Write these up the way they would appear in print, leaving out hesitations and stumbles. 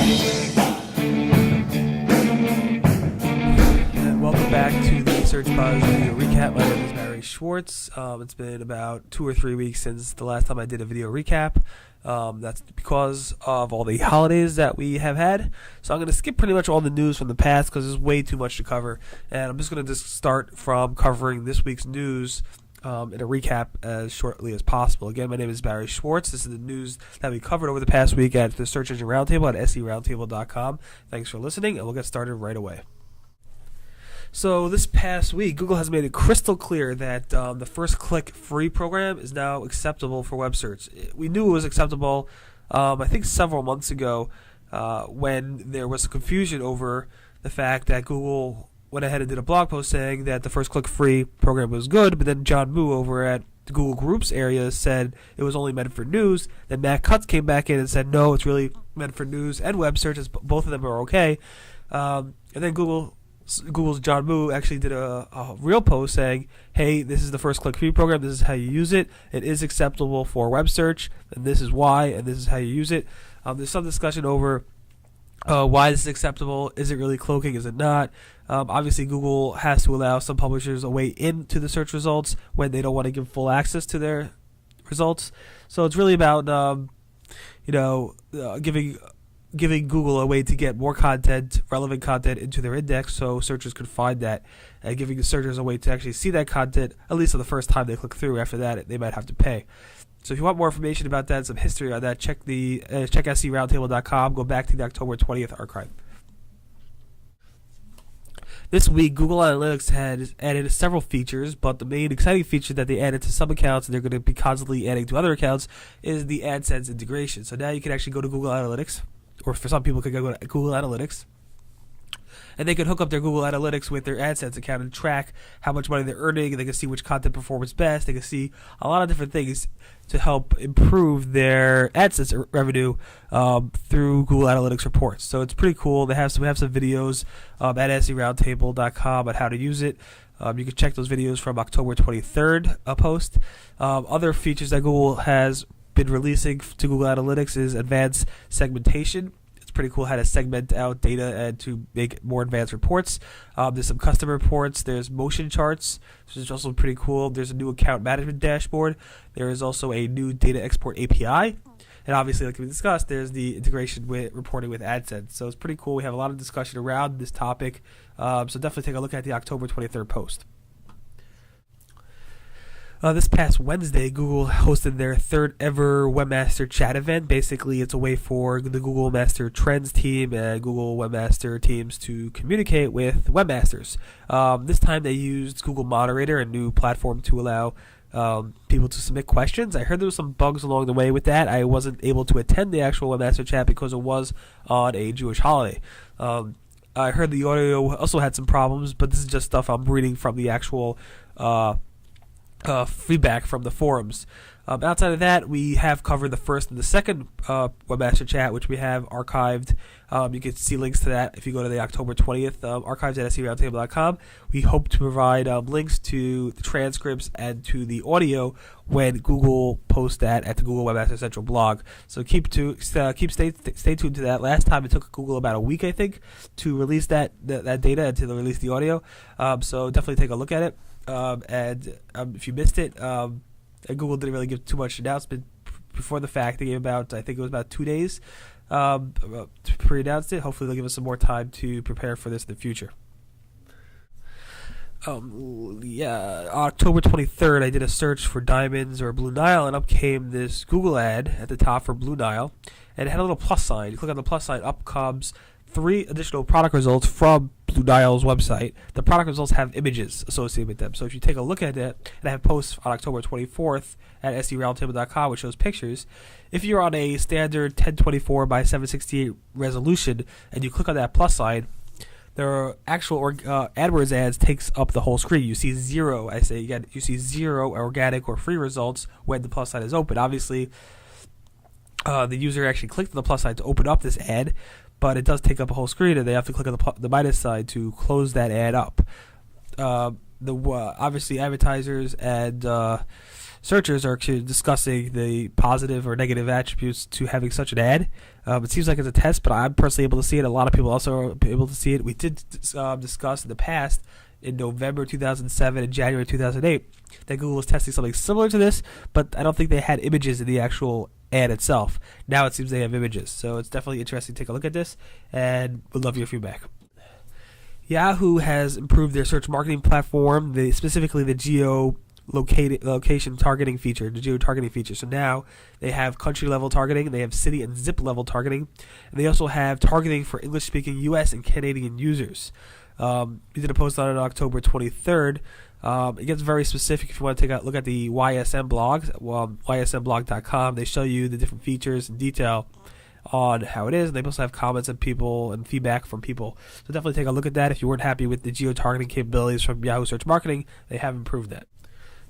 And welcome back to the Search Buzz video recap. My name is Barry Schwartz. It's been about 2 or 3 weeks since the last time I did a video recap. That's because of all the holidays that we have had. So I'm going to skip pretty much all the news from the past because there's way too much to cover. And I'm just going to start from covering this week's news in a recap as shortly as possible. Again, my name is Barry Schwartz. This is the news that we covered over the past week at the Search Engine Roundtable at seroundtable.com. Thanks for listening, and we'll get started right away. So this past week, Google has made it crystal clear that the first click free program is now acceptable for web search. We knew it was acceptable, I think several months ago, when there was confusion over the fact that Google went ahead and did a blog post saying that the first click free program was good, but then John Moo over at the Google Groups area said it was only meant for news. Then Matt Cutts came back in and said no, it's really meant for news and web search, as both of them are okay. And then Google's John Moo actually did a real post saying, hey, this is the first click free program, this is how you use it, it is acceptable for web search, and this is why, and this is how you use it. There's some discussion over why this is acceptable. Is it really cloaking? Is it not? Obviously, Google has to allow some publishers a way into the search results when they don't want to give full access to their results. So it's really about giving Google a way to get more content, relevant content, into their index so searchers could find that, and giving the searchers a way to actually see that content, at least on the first time they click through. After that, they might have to pay. So if you want more information about that, some history on that, check seroundtable.com, go back to the October 20th archive. This week, Google Analytics had added several features, but the main exciting feature that they added to some accounts, and they're going to be constantly adding to other accounts, is the AdSense integration. So now you can actually go to Google Analytics, or for some people, could go to Google Analytics, and they can hook up their Google Analytics with their AdSense account and track how much money they're earning, and they can see which content performs best. They can see a lot of different things to help improve their AdSense revenue through Google Analytics reports. So it's pretty cool. We have some videos at seroundtable.com on how to use it. You can check those videos from October 23rd post. Other features that Google has been releasing to Google Analytics is advanced segmentation. It's pretty cool how to segment out data and to make more advanced reports. There's some custom reports. There's motion charts, which is also pretty cool. There's a new account management dashboard. There is also a new data export API. And obviously, like we discussed, there's the integration with reporting with AdSense. So it's pretty cool. We have a lot of discussion around this topic. So definitely take a look at the October 23rd post. This past Wednesday, Google hosted their third ever Webmaster Chat event. Basically, it's a way for the Google Master Trends team and Google Webmaster teams to communicate with webmasters. This time they used Google Moderator, a new platform to allow people to submit questions. I heard there were some bugs along the way with that. I wasn't able to attend the actual Webmaster Chat because it was on a Jewish holiday. I heard the audio also had some problems, but this is just stuff I'm reading from the actual feedback from the forums. Outside of that, we have covered the first and the second Webmaster Chat, which we have archived. You can see links to that if you go to the October 20th archives at seroundtable.com. We hope to provide links to the transcripts and to the audio when Google posts that at the Google Webmaster Central blog. So stay tuned to that. Last time it took Google about a week, I think, to release that data and to release the audio. So definitely take a look at it. And if you missed it, Google didn't really give too much announcement before the fact. They gave I think it was about 2 days to pre-announce it. Hopefully they'll give us some more time to prepare for this in the future. October 23rd, I did a search for diamonds or Blue Nile, and up came this Google ad at the top for Blue Nile, and it had a little plus sign. You click on the plus sign, up comes 3 additional product results from Blue Nile's website. The product results have images associated with them. So if you take a look at it, and I have posts on October 24th at seroundtable.com which shows pictures. If you're on a standard 1024 by 768 resolution and you click on that plus sign, their actual AdWords ads takes up the whole screen. You see zero. You see zero organic or free results when the plus sign is open. Obviously, the user actually clicked on the plus sign to open up this ad, but it does take up a whole screen, and they have to click on the minus side to close that ad up. Obviously advertisers and searchers are actually discussing the positive or negative attributes to having such an ad. It seems like it's a test, but I'm personally able to see it. A lot of people also are able to see it. We did discuss in the past, in November 2007 and January 2008, that Google was testing something similar to this, but I don't think they had images in the actual ad itself. Now it seems they have images, so it's definitely interesting to take a look at this, and would love your feedback. Yahoo has improved their search marketing platform, specifically the location targeting feature, the geo-targeting feature. So now they have country-level targeting, they have city and zip-level targeting, and they also have targeting for English-speaking U.S. and Canadian users. We did a post on it on October 23rd. It gets very specific if you want to take a look at the YSM blog, ysmblog.com. They show you the different features and detail on how it is. They also have comments and people and feedback from people. So definitely take a look at that. If you weren't happy with the geo-targeting capabilities from Yahoo Search Marketing, they have improved that.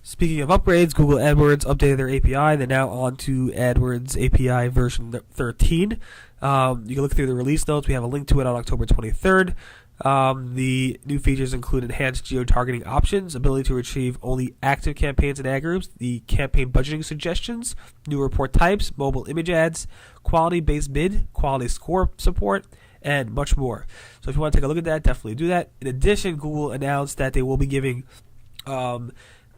Speaking of upgrades, Google AdWords updated their API. They're now on to AdWords API version 13. You can look through the release notes. We have a link to it on October 23rd. The new features include enhanced geo-targeting options, ability to retrieve only active campaigns and ad groups, the campaign budgeting suggestions, new report types, mobile image ads, quality-based bid, quality score support, and much more. So if you want to take a look at that, definitely do that. In addition, Google announced that they will be giving a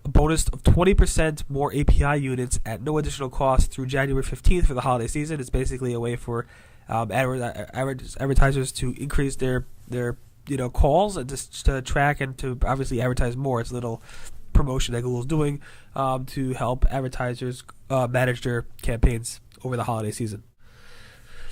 bonus of 20% more API units at no additional cost through January 15th for the holiday season. It's basically a way for advertisers to increase their calls and just to track and to obviously advertise more. It's a little promotion that Google's doing to help advertisers manage their campaigns over the holiday season.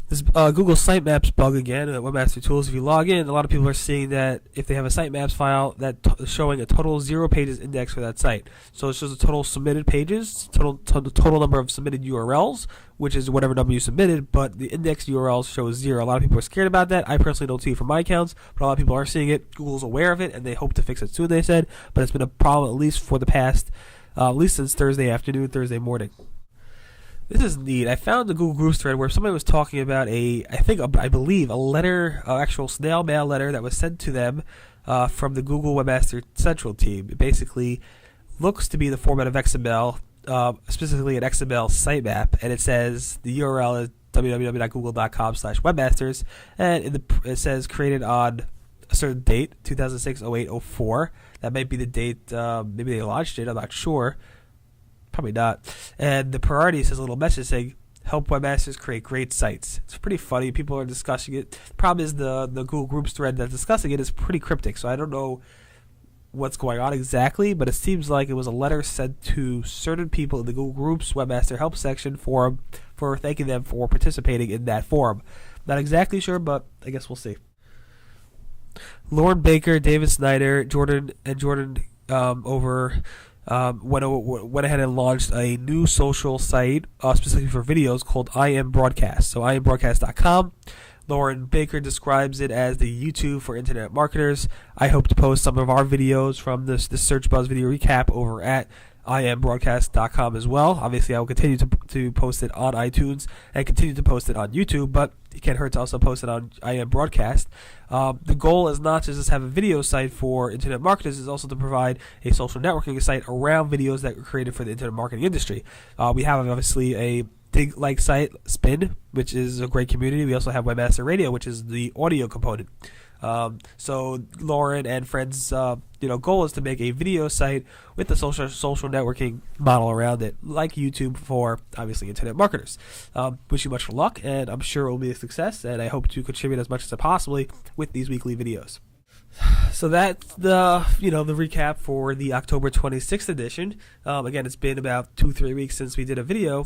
This Google Sitemaps bug again at Webmaster Tools. If you log in, a lot of people are seeing that if they have a sitemaps file, that showing a total 0 pages index for that site. So it shows the total submitted pages, total number of submitted URLs, which is whatever number you submitted, but the index URLs shows 0. A lot of people are scared about that. I personally don't see it from my accounts, but a lot of people are seeing it. Google's aware of it, and they hope to fix it soon, they said, but it's been a problem at least for the past, at least since Thursday afternoon, Thursday morning. This is neat. I found the Google Groups thread where somebody was talking about I believe, a letter, actual snail mail letter that was sent to them from the Google Webmaster Central team. It basically looks to be the format of XML, specifically an XML sitemap, and it says the URL is www.google.com/webmasters, and it says created on a certain date, 2006-08-04. That might be the date, maybe they launched it, I'm not sure. Probably not. And the priority says a little message saying, help webmasters create great sites. It's pretty funny. People are discussing it. The problem is the Google Groups thread that's discussing it is pretty cryptic, so I don't know what's going on exactly, but it seems like it was a letter sent to certain people in the Google Groups Webmaster Help section forum for thanking them for participating in that forum. Not exactly sure, but I guess we'll see. Lauren Baker, David Snyder, Jordan went ahead and launched a new social site specifically for videos called I Am Broadcast. So IamBroadcast.com. Lauren Baker describes it as the YouTube for internet marketers. I hope to post some of our videos from this Search Buzz video recap over at IamBroadcast.com as well. Obviously, I will continue to post it on iTunes and continue to post it on YouTube, but it can't hurt to also post it on I Am Broadcast. The goal is not to just have a video site for internet marketers, it's also to provide a social networking site around videos that were created for the internet marketing industry. We have obviously a Dig-like site, Spin, which is a great community. We also have Webmaster Radio, which is the audio component. So Lauren and friends, goal is to make a video site with the social networking model around it, like YouTube for obviously internet marketers. Wish you much luck, and I'm sure it will be a success. And I hope to contribute as much as I possibly with these weekly videos. So that's the recap for the October 26th edition. Again, it's been about 2-3 weeks since we did a video.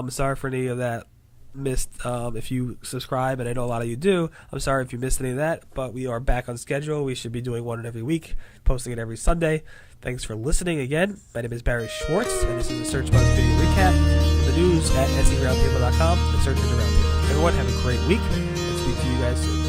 Sorry for any of that missed. If you subscribe, and I know a lot of you do, I'm sorry if you missed any of that, but we are back on schedule. We should be doing one every week, posting it every Sunday. Thanks for listening again. My name is Barry Schwartz, and this is a Search Buzz video recap for the news at seroundtable.com, the Search Engine Roundtable. Everyone have a great week, and speak to you guys soon.